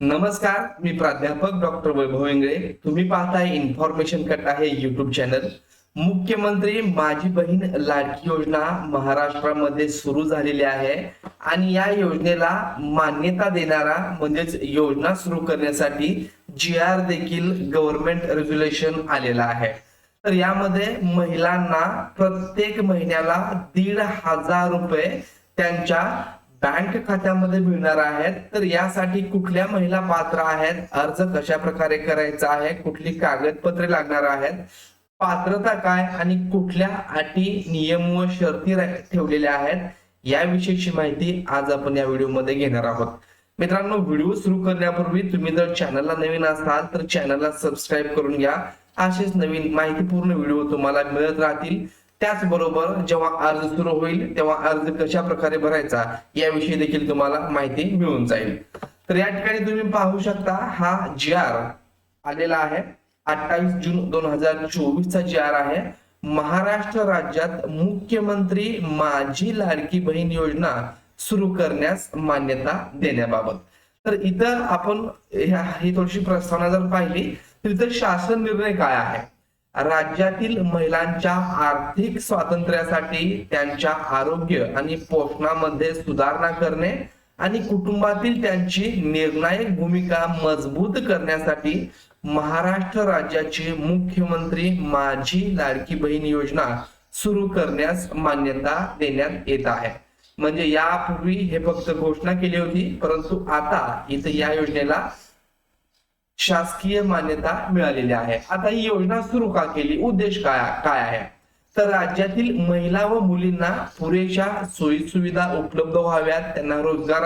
नमस्कार, मी प्राध्यापक डॉक्टर वैभव इंगळे. तुम्ही पाहताय इन्फॉर्मेशन कट आहे युट्यूब चॅनल. मुख्यमंत्री माझी बहीण लाडकी योजना महाराष्ट्रामध्ये सुरू झालेली आहे आणि या योजनेला मान्यता देणारा म्हणजेच योजना सुरू करण्यासाठी GR देखील गव्हर्नमेंट रेग्युलेशन आलेला आहे. तर यामध्ये महिलांना प्रत्येक महिन्याला 1,500 रुपये त्यांच्या बँक खात्यामध्ये मिळणार आहेत. तर यासाठी कुठल्या महिला पात्र आहेत, अर्ज कशा प्रकारे करायचा आहे, कुठली कागदपत्रे लागणार आहेत, पात्रता काय आणि कुठल्या अटी नियम व शर्ती ठेवलेल्या आहेत, याविषयीची माहिती आज आपण या व्हिडिओमध्ये घेणार आहोत. मित्रांनो, व्हिडिओ सुरू करण्यापूर्वी तुम्ही जर चॅनलला नवीन असाल तर चॅनलला सबस्क्राईब करून घ्या. असेच नवीन माहितीपूर्ण व्हिडिओ तुम्हाला मिळत राहतील. त्याचबरोबर जेव्हा अर्ज सुरू होईल तेव्हा अर्ज कशा प्रकारे भरायचा याविषयी देखील तुम्हाला माहिती मिळून जाईल. तर या ठिकाणी तुम्ही पाहू शकता, हा GR आलेला आहे. 28 जून 2024 चा GR आहे. महाराष्ट्र राज्यात मुख्यमंत्री माझी लाडकी बहीण योजना सुरू करण्यास मान्यता देण्याबाबत. तर इथं आपण ही थोडीशी प्रस्तावना जर पाहिली तर इथं शासन निर्णय काय आहे. राज्यातील महिलांच्या आर्थिक स्वातंत्र्यासाठी त्यांच्या आरोग्य आणि पोषणामध्ये सुधारणा करणे आणि कुटुंबातील त्यांची निर्णायक भूमिका मजबूत करण्यासाठी महाराष्ट्र राज्याची मुख्यमंत्री माझी लाडकी बहीण योजना सुरू करण्यास मान्यता देण्यात येत आहे. म्हणजे यापूर्वी हे फक्त घोषणा केली होती, परंतु आता इथे या योजनेला शासकीय मान्यता मिळालेली आहे. आता ही योजना सुरू का केली, उद्देश काय आहे, तर राज्यातील महिला व मुलींना पुरेशा सोयी सुविधा उपलब्ध व्हाव्यात, त्यांना रोजगार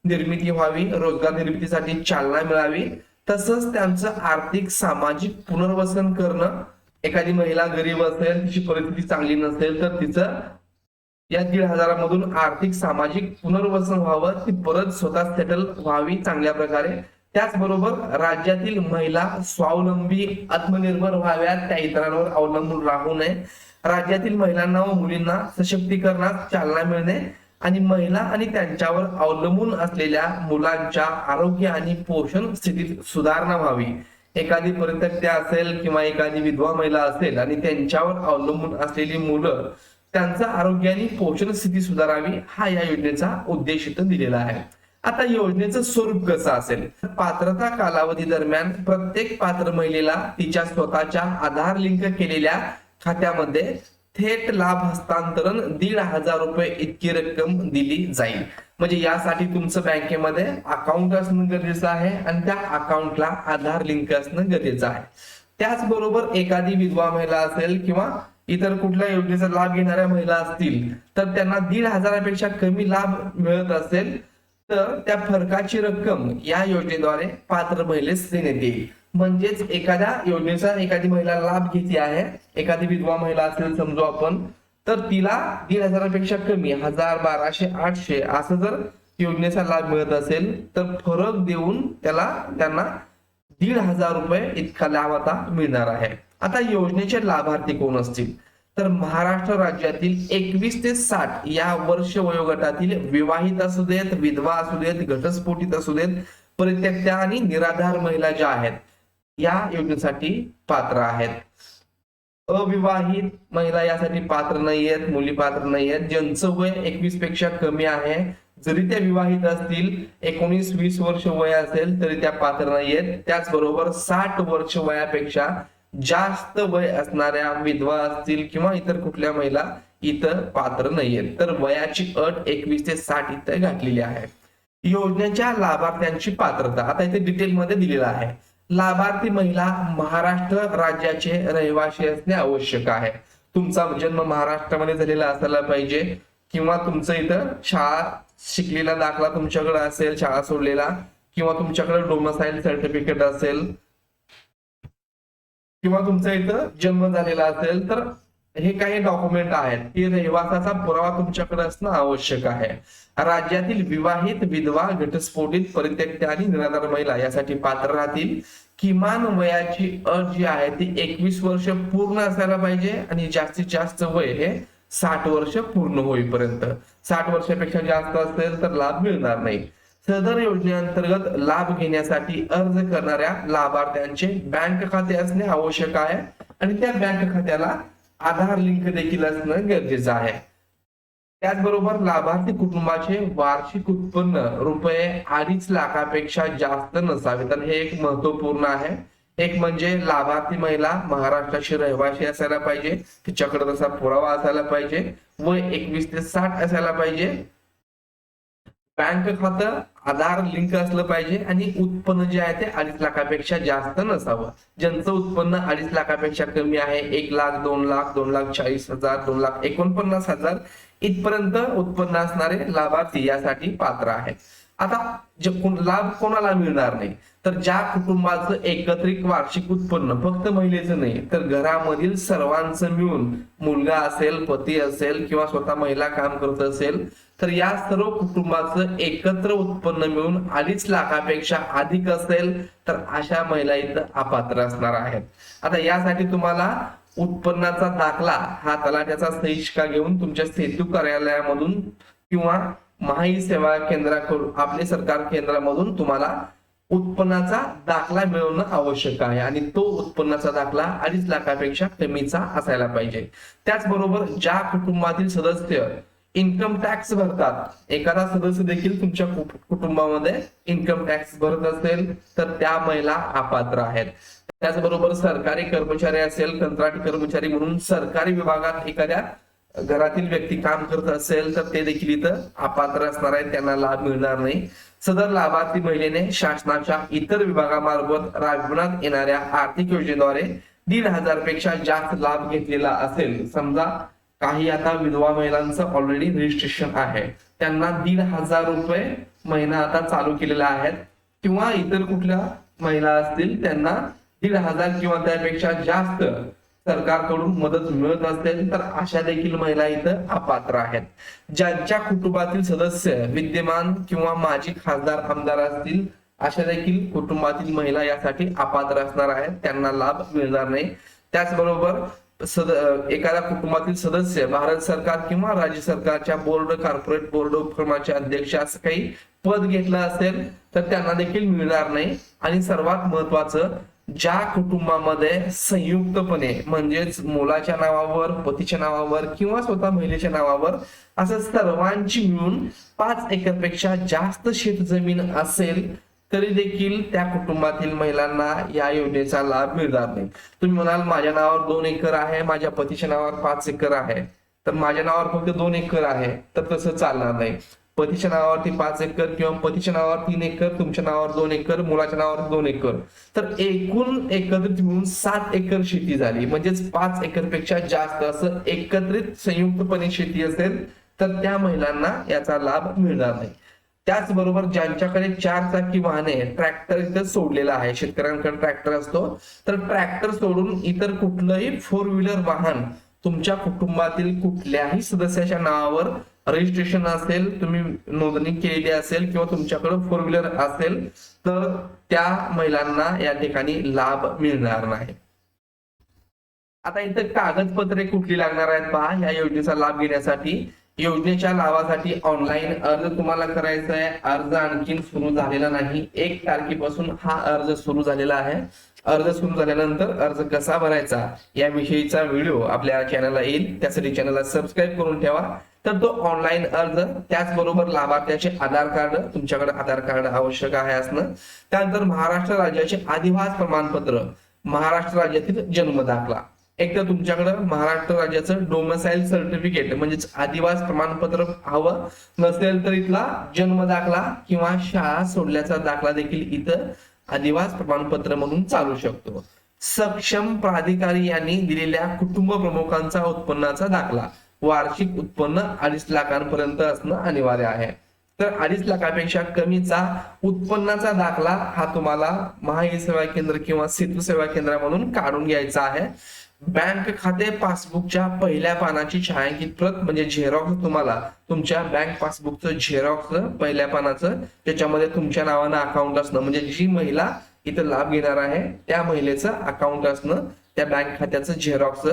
निर्मिती व्हावी, रोजगार निर्मितीसाठी चालना मिळावी, तसंच त्यांचं आर्थिक सामाजिक पुनर्वसन करणं. एखादी महिला गरीब असेल, तिची परिस्थिती चांगली नसेल तर तिचं या 1,500 मधून आर्थिक सामाजिक पुनर्वसन व्हावं, ती परत स्वतः सेटल व्हावी चांगल्या प्रकारे. त्याचबरोबर राज्यातील महिला स्वावलंबी आत्मनिर्भर व्हाव्यात, त्या इतरांवर अवलंबून राहू नये. राज्यातील महिलांना व मुलींना सशक्तीकरणात चालना मिळणे आणि महिला आणि त्यांच्यावर अवलंबून असलेल्या मुलांच्या आरोग्य आणि पोषण स्थितीत सुधारणा व्हावी. एखादी परित्यक्त्या असेल किंवा एखादी विधवा महिला असेल आणि त्यांच्यावर अवलंबून असलेली मुलं, त्यांचं आरोग्य आणि पोषण स्थिती सुधारावी, हा या योजनेचा उद्देश इथं दिलेला आहे. आता योजनेचं स्वरूप कसं असेल, पात्रता कालावधी दरम्यान प्रत्येक पात्र महिलेला तिच्या स्वतःच्या आधार लिंक केलेल्या खात्यामध्ये थेट लाभ हस्तांतरण 1,500 रुपये इतकी रक्कम दिली जाईल. म्हणजे यासाठी तुमचं बँकेमध्ये अकाउंट असणं गरजेचं आहे आणि त्या अकाउंटला आधार लिंक असणं गरजेचं आहे. त्याचबरोबर एखादी विधवा महिला असेल किंवा इतर कुठल्या योजनेचा लाभ घेणाऱ्या महिला असतील तर त्यांना 1,500 पेक्षा कमी लाभ मिळत असेल तर त्या फरकाची रक्कम या योजनेद्वारे पात्र महिलेस देण्यात येईल. म्हणजेच एखाद्या योजनेचा एखादी महिला लाभ घेते आहे, एखादी विधवा महिला असेल समजू आपण, तर तिला 1,500 पेक्षा कमी 1,000, 1,200, 800 असं जर योजनेचा लाभ मिळत असेल तर फरक देऊन त्यांना 1,500 रुपये इतका लाभ आता मिळणार आहे. आता योजनेचे लाभार्थी कोण असतील, तर महाराष्ट्र राज्यातील 21 ते 60 या वर्ष वयोगटातील विवाहित असू देत, विधवा असू देत, घटस्फोटित असू देत, परित्यक्त्या आणि निराधार महिला ज्या आहेत या योजनेसाठी पात्र आहेत. अविवाहित महिला यासाठी पात्र नाहीयेत, मुली पात्र नाहीयेत. ज्यांचं वय 21 पेक्षा कमी आहे, जरी त्या विवाहित असतील, 19-20 वर्ष वय असेल तरी त्या पात्र नाहीयेत. त्याचबरोबर 60 वर्ष वयापेक्षा जास्त वय असणाऱ्या विधवा असतील किंवा इतर कुठल्या महिला इथं पात्र नाहीयेत. तर वयाची अट 21 ते 60 इथं घातलेली आहे. योजनेच्या लाभार्थ्यांची पात्रता आता इथे डिटेल मध्ये दिलेला आहे. लाभार्थी महिला महाराष्ट्र राज्याचे रहिवासी असणे आवश्यक आहे. तुमचा जन्म महाराष्ट्रामध्ये झालेला असायला पाहिजे किंवा तुमचं इथं शाळा शिकलेला दाखला तुमच्याकडे असेल, शाळा सोडलेला, किंवा तुमच्याकडे डोमिसाइल सर्टिफिकेट असेल किंवा तुमचा इथं जन्म झालेला असेल, तर हे काही डॉक्युमेंट आहेत, की रहिवासाचा पुरावा तुमच्याकडे असणं आवश्यक आहे. राज्यातील विवाहित, विधवा, घटस्फोटित, परित्यक्त्या आणि निराधार महिला यासाठी पात्र राहतील. किमान वयाची अट जी आहे ती 21 वर्ष पूर्ण असायला पाहिजे आणि जास्तीत जास्त वय हे 60 वर्ष पूर्ण होईपर्यंत. 60 वर्षापेक्षा जास्त असेल तर लाभ मिळणार नाही. सदर योजनेअंतर्गत लाभ घेण्यासाठी अर्ज करणाऱ्या लाभार्थ्यांचे बँक खाते असणे आवश्यक आहे आणि त्या बँक खात्याला आधार लिंक देखील असणं गरजेचं आहे. त्याचबरोबर लाभार्थी कुटुंबाचे वार्षिक उत्पन्न ₹2.5 लाखापेक्षा जास्त नसावे. तर हे एक महत्वपूर्ण आहे. एक म्हणजे लाभार्थी महिला महाराष्ट्राची रहिवासी असायला पाहिजे, तिच्याकडे तसा पुरावा असायला पाहिजे, वय 21 ते 60 असायला पाहिजे, बँक खातं आधार लिंक असलं पाहिजे आणि उत्पन्न जे आहे ते 2.5 लाखापेक्षा जास्त नसावं. ज्यांचं उत्पन्न 2.5 लाखापेक्षा कमी आहे, 1 लाख, 2 लाख, 2,40,000, 2,49,000 इथपर्यंत उत्पन्न असणारे लाभार्थी यासाठी पात्र आहेत. आता लाभ कोणाला मिळणार नाही, तर ज्या कुटुंबाचं एकत्रित वार्षिक उत्पन्न फक्त महिलेचं नाही तर घरामधील सर्वांचं मिळून, मुलगा असेल, पती असेल किंवा स्वतः महिला काम करत असेल, तर या सर्व कुटुंबाचं एकत्र उत्पन्न मिळून 2.5 लाखापेक्षा अधिक असेल तर अशा महिला इथं अपात्र असणार आहेत. आता यासाठी तुम्हाला उत्पन्नाचा दाखला हा तलाठ्याचा सही शिक्का घेऊन तुमच्या सेतू कार्यालयामधून किंवा महाई सेवा केंद्राकडून, आपले सरकार केंद्रामधून तुम्हाला उत्पन्नाचा दाखला मिळवणं आवश्यक आहे आणि तो उत्पन्नाचा दाखला 2.5 लाखापेक्षा कमीचा असायला पाहिजे. त्याचबरोबर ज्या कुटुंबातील सदस्य इन्कम टॅक्स भरतात, एखादा सदस्य देखील तुमच्या कुटुंबामध्ये इन्कम टॅक्स भरत असेल तर त्या महिला अपात्र आहेत. त्याचबरोबर सरकारी कर्मचारी असेल, कंत्राटी कर्मचारी म्हणून सरकारी विभागात एखाद्या घरातील व्यक्ती काम करत असेल तर ते देखील इथं अपात्र असणार आहेत, त्यांना लाभ मिळणार नाही. सदर लाभार्थी महिलेने शासनाच्या इतर विभागामार्फत राबविण्यात येणाऱ्या आर्थिक योजनेद्वारे 1,500 पेक्षा जास्त लाभ घेतलेला असेल. समजा काही आता विधवा महिलांचं ऑलरेडी रजिस्ट्रेशन आहे, त्यांना 1,500 रुपये महिना आता चालू केलेला आहेत, किंवा इतर कुठल्या महिला असतील त्यांना 1,500 किंवा त्यापेक्षा जास्त सरकारकडून मदत मिळत असेल तर अशा देखील महिला इथं अपात्र आहेत. ज्यांच्या कुटुंबातील सदस्य विद्यमान किंवा माजी खासदार आमदार असतील अशा देखील कुटुंबातील महिला यासाठी अपात्र असणार आहेत, त्यांना लाभ मिळणार नाही. त्याचबरोबर एखाद्या कुटुंबातील सदस्य भारत सरकार किंवा राज्य सरकारच्या बोर्ड, कॉर्पोरेट बोर्ड उपक्रमाचे अध्यक्ष असं काही पद घेतलं असेल तर त्यांना देखील मिळणार नाही. आणि सर्वात महत्वाचं, ज्या कुटुंबामध्ये संयुक्तपणे म्हणजेच मुलाच्या नावावर, पतीच्या नावावर किंवा स्वतः महिलेच्या नावावर असं सर्वांची मिळून 5 एकरपेक्षा जास्त शेत जमीन असेल तरी देखील त्या कुटुंबातील महिलांना या योजनेचा लाभ मिळणार नाही. तुम्ही म्हणाल माझ्या नावावर 2 एकर आहे, माझ्या पतीच्या नावावर 5 एकर आहे, तर माझ्या नावावर फक्त 2 एकर आहे तर तसं चालणार नाही. पतीच्या नावावरती 5 एकर किंवा पतीच्या नावावर 3 एकर, तुमच्या नावावर 2 एकर, मुलाच्या नावावर 2 एकर, तर एकूण एकत्रित मिळून 7 एकर शेती झाली. म्हणजेच 5 एकरपेक्षा जास्त असं एकत्रित संयुक्तपणे शेती असेल तर त्या महिलांना याचा लाभ मिळणार नाही. त्याचबरोबर ज्यांच्याकडे 4 चाकी वाहने, ट्रॅक्टर इथं सोडलेला आहे, शेतकऱ्यांकडे ट्रॅक्टर असतो, तर ट्रॅक्टर सोडून इतर कुठलंही 4 व्हीलर वाहन तुमच्या कुटुंबातील कुठल्याही सदस्याच्या नावावर रजिस्ट्रेशन असेल, तुम्ही नोंदणी केलेली असेल किंवा तुमच्याकडे 4 व्हीलर असेल तर त्या महिलांना या ठिकाणी लाभ मिळणार नाही. आता इथं कागदपत्रे कुठली लागणार आहेत पहा. या योजनेचा लाभ घेण्यासाठी योजनेच्या लाभासाठी ऑनलाईन अर्ज तुम्हाला करायचा आहे. अर्ज आणखीन सुरू झालेला नाही, 1 तारखेपासून हा अर्ज सुरू झालेला आहे. अर्ज सुरू झाल्यानंतर अर्ज कसा भरायचा याविषयीचा व्हिडिओ आपल्या चॅनलला येईल, त्यासाठी चॅनलला सबस्क्राईब करून ठेवा. तर तो ऑनलाईन अर्ज, त्याचबरोबर लाभार्थ्याचे आधार कार्ड, तुमच्याकडे आधार कार्ड आवश्यक आहे असणं. त्यानंतर महाराष्ट्र राज्याचे अधिवास प्रमाणपत्र, महाराष्ट्र राज्यातील जन्म दाखला. एक तर तुमच्याकडे महाराष्ट्र राज्याचं डोमिसाईल सर्टिफिकेट म्हणजेच अधिवास प्रमाणपत्र हवं, नसेल तर इथला जन्म दाखला किंवा शाळा सोडल्याचा दाखला देखील इथं अधिवास प्रमाणपत्र म्हणून चालू शकतो. सक्षम प्राधिकारी यांनी दिलेल्या कुटुंब प्रमुखांचा उत्पन्नाचा दाखला, वार्षिक उत्पन्न 2.5 लाखांपर्यंत असणं अनिवार्य आहे. तर 2.5 लाखापेक्षा कमीचा उत्पन्नाचा दाखला हा तुम्हाला महाई सेवा केंद्र किंवा सेतू सेवा केंद्रामधून काढून घ्यायचा आहे. बँक खाते पासबुकच्या पहिल्या पानाची छायांकित प्रत म्हणजे झेरॉक्स, तुम्हाला तुमच्या बँक पासबुकचं झेरॉक्स पहिल्या पानाचं, त्याच्यामध्ये तुमच्या नावानं अकाउंट असणं, म्हणजे जी महिला इथं लाभ घेणार आहे त्या महिलेचं अकाउंट असणं, त्या बँक खात्याचं झेरॉक्स,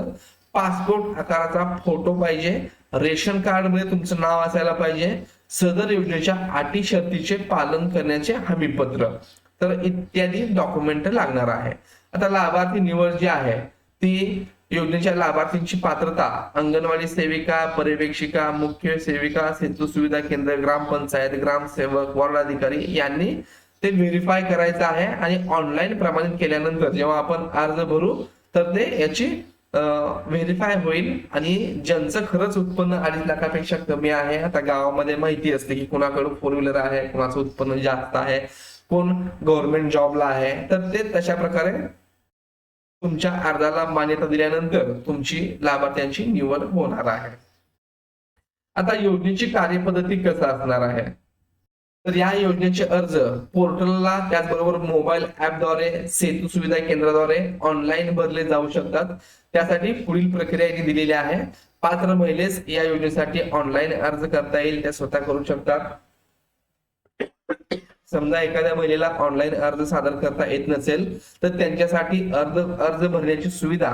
पासपोर्ट आकाराचा फोटो पाहिजे, रेशन कार्ड मध्ये तुमचं नाव असायला पाहिजे, सदर योजनेच्या अटी शर्तीचे पालन करण्याचे हमीपत्र, तर इत्यादी डॉक्युमेंट लागणार आहे. आता लाभार्थी निवड जी आहे ती योजनेच्या लाभार्थींची पात्रता अंगणवाडी सेविका, पर्यवेक्षिका, मुख्य सेविका, सेतू सुविधा केंद्र, ग्रामपंचायत, ग्रामसेवक, वॉर्ड अधिकारी यांनी ते व्हेरीफाय करायचं आहे. आणि ऑनलाईन प्रमाणित केल्यानंतर जेव्हा आपण अर्ज भरू तर ते याची व्हेरीफाय होईल. आणि ज्यांचं खरंच उत्पन्न 2.5 लाखापेक्षा कमी आहे, आता गावामध्ये माहिती असते की कुणाकडे 4 व्हीलर आहे, कुणाचं उत्पन्न जास्त आहे, कोण गव्हर्नमेंट जॉबला आहे, तर ते तशा प्रकारे तुमच्या अर्जाला मान्यता दिल्यानंतर तुमची लाभार्थ्यांची निवड होणार आहे. आता योजनेची कार्यपद्धती कसं असणार आहे, तर या योजनेचे अर्ज पोर्टलला त्याचबरोबर मोबाईल ऍपद्वारे, सेतू सुविधा केंद्राद्वारे ऑनलाईन भरले जाऊ शकतात. त्यासाठी पुढील प्रक्रिया इथे दिलेली आहे. पात्र महिलेस या योजनेसाठी ऑनलाईन अर्ज करता येईल, त्या स्वतः करू शकतात. समजा एखाद्या महिलेला ऑनलाईन अर्ज सादर करता येत नसेल तर त्यांच्यासाठी अर्ज भरण्याची सुविधा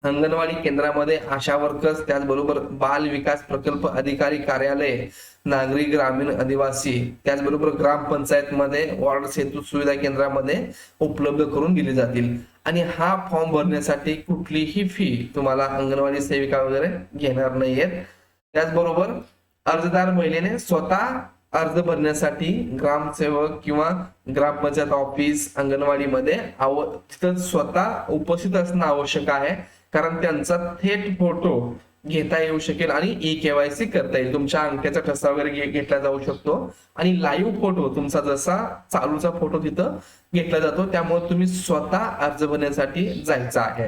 अंगणवाडी केंद्रामध्ये आशा वर्कर्स, त्याचबरोबर बाल विकास प्रकल्प अधिकारी कार्यालय, नागरी ग्रामीण आदिवासी, त्याचबरोबर ग्रामपंचायत मध्ये, वॉर्ड सेतू सुविधा केंद्रामध्ये उपलब्ध करून दिले जातील. आणि हा फॉर्म भरण्यासाठी कुठलीही फी तुम्हाला अंगणवाडी सेविका वगैरे घेणार नाहीयेत. त्याचबरोबर अर्जदार महिलेने स्वतः अर्ज भरण्यासाठी ग्रामसेवक किंवा ग्रामपंचायत ऑफिस, अंगणवाडीमध्ये तिथं स्वतः उपस्थित असणं आवश्यक आहे. कारण त्यांचा थेट फोटो घेता येऊ शकेल आणि ई-केवायसी करता येईल. तुमच्या अंगठ्याचा ठसा वगैरे घेतला जाऊ शकतो आणि लाईव्ह फोटो तुमचा जसा चालूचा फोटो तिथं घेतला जातो. त्यामुळे तुम्ही स्वतः अर्ज भरण्यासाठी जायचं आहे.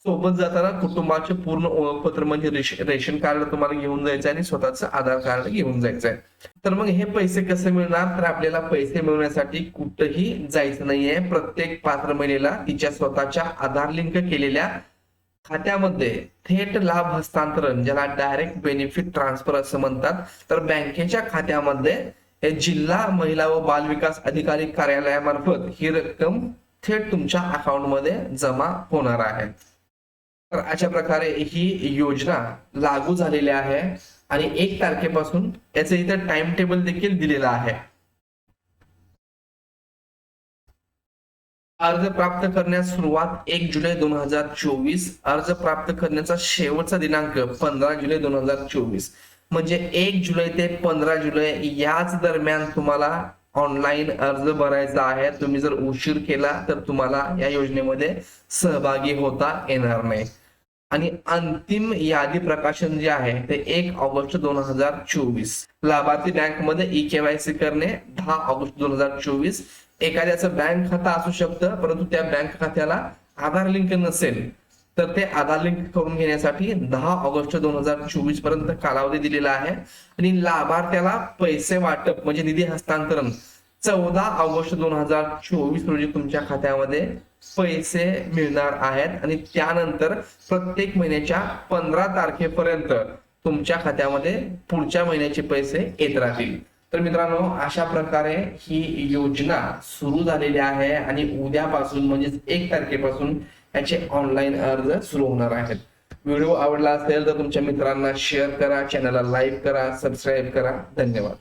सोबत जाताना कुटुंबाचे पूर्ण ओळखपत्र म्हणजे रेशन कार्ड तुम्हाला घेऊन जायचं आणि स्वतःचं आधार कार्ड घेऊन जायचंय. तर मग हे पैसे कसे मिळणार, तर आपल्याला पैसे मिळवण्यासाठी कुठेही जायचं नाहीये. प्रत्येक पात्र महिलेला तिच्या स्वतःच्या आधार लिंक केलेल्या खात्यामध्ये थेट लाभ हस्तांतरण, ज्याला डायरेक्ट बेनिफिट ट्रान्सफर असं म्हणतात, तर बँकेच्या खात्यामध्ये हे जिल्हा महिला व बाल विकास अधिकारी कार्यालयामार्फत ही रक्कम थेट तुमच्या अकाउंटमध्ये जमा होणार आहे. तर अशा प्रकारे ही योजना लागू झालेली आहे आणि 1 तारखेपासून याचं इथं टाइम टेबल देखील दिलेला आहे. अर्ज प्राप्त करण्यास सुरुवात 1 जुलै 2024. अर्ज प्राप्त करण्याचा शेवटचा दिनांक 15 जुलै 2024. म्हणजे 1 जुलै ते 15 जुलै याच दरम्यान तुम्हाला ऑनलाईन अर्ज भरायचा आहे. तुम्ही जर उशीर केला तर तुम्हाला या योजनेमध्ये सहभागी होता येणार नाही. आणि अंतिम यादी प्रकाशन जे आहे ते 1 ऑगस्ट 2024. लाभार्थी बँकमध्ये ई-केवायसी करणे 10 ऑगस्ट 2024. एखाद्याचं बँक खाता असू शकतं परंतु त्या बँक खात्याला आधार लिंक नसेल तर ते आधार लिंक करून घेण्यासाठी 10 ऑगस्ट 2024 पर्यंत कालावधी दिलेला आहे. आणि लाभार्थ्याला पैसे वाटप म्हणजे निधी हस्तांतरण 14 ऑगस्ट 2024 रोजी तुमच्या खात्यामध्ये पैसे मिळणार आहेत. आणि त्यानंतर प्रत्येक महिन्याच्या 15 तारखेपर्यंत तुमच्या खात्यामध्ये पुढच्या महिन्याचे पैसे येत राहतील. तर मित्रांनो, अशा प्रकारे ही योजना सुरू झालेली आहे आणि उद्यापासून म्हणजेच 1 तारखेपासून याचे ऑनलाईन अर्ज सुरू होणार आहेत. व्हिडिओ आवडला असेल तर तुमच्या मित्रांना शेअर करा, चॅनलला लाईक करा, सबस्क्राईब करा. धन्यवाद.